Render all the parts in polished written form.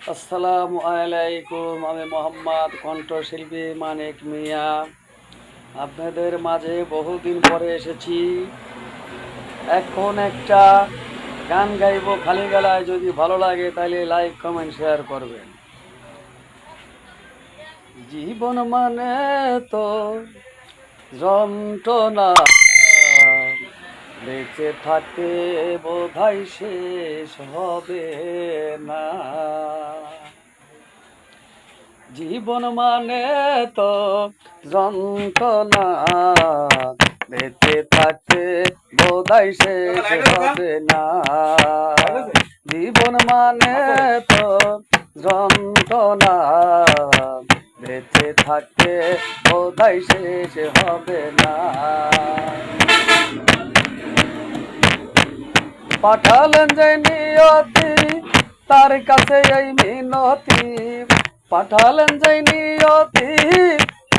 আসসালামু আলাইকুম। আমি মোহাম্মদ কণ্ঠশিল্পী মানিক মিয়া আপনাদের মাঝে বহুদিন পরে এসেছি। এখন একটা গান গাইব খালি গলায়, যদি ভালো লাগে তাহলে লাইক কমেন্ট শেয়ার করবেন। জীবন মানে তো যন্ত্রণা, বেঁচে থাকতে বোধহয় শেষ হবে না। জীবন মানে তো যন্ত্রণা, বেঁচে থাকতে বোধহয় শেষ হবে না। জীবন মানে তো যন্ত্রণা, বেঁচে থাকতে বোধহয় শেষ হবে না। পাঠালেন যে নিয়তি, তার কাছে এই মিনতি। পাঠালেন যে নিয়তি,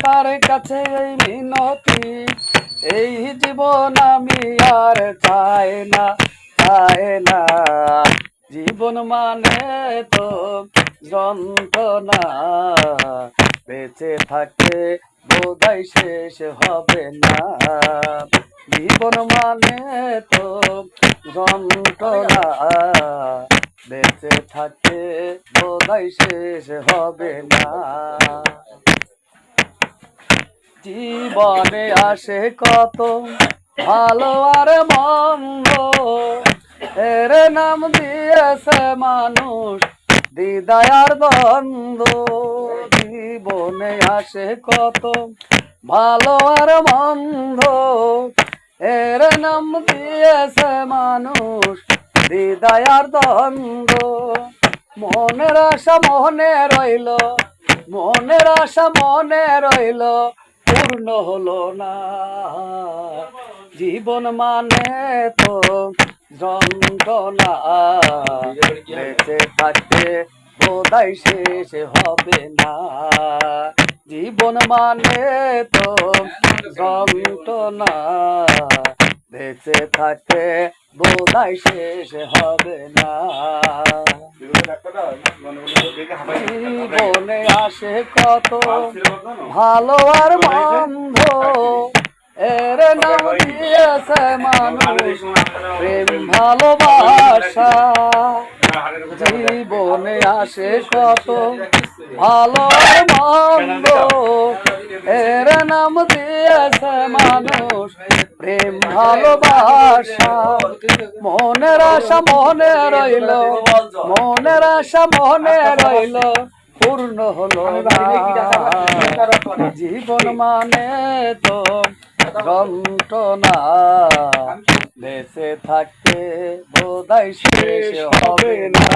তার কাছে এই মিনতি। এই জীবন আমি আর চাই না, চাই না। জীবন মানে তো যন্ত্রণা, বেঁচে থাকতে বোধহয় শেষ হবে না। জীবন মানে তো যন্ত্রণা, বেঁচে থাকতে বোধহয় শেষ হবে না। জীবনে আসে কত ভালো আর মন্দ, এর নাম দিয়েছে মানুষ দ্বিধায় আর দ্বন্দ্ব। জীবনে আসে কত ভালো আর মন্দ, এর নাম দিয়েছে মানুষ দ্বিধায় আর দ্বন্দ্ব। মনের আশা মনে রইল, মনের আশা মনে রইল, পূর্ণ হলো না। জীবন মানে তো যন্ত্রণা, বেঁচে থাকতে বোধহয় শেষ হবে না। জীবন মানে তো যন্ত্রণা, বেঁচে থাকতে বোধহয় শেষ হবে না। জীবনে আসে কত ভালো আর মন্দ, এর নাম দিয়েছে মানুষ প্রেম ভালোবাসা। জীবনে আসে কত ভালো আর মন্দ, এর নাম দিয়েছে মানুষ প্রেম ভালোবাসা। মনের আশা মনে রইল, মনের আশা মনে রইল, পূর্ণ হলো না। জীবন মানে তো যন্ত্রণা, বেঁচে থাকতে বোধহয় শেষ হবে না।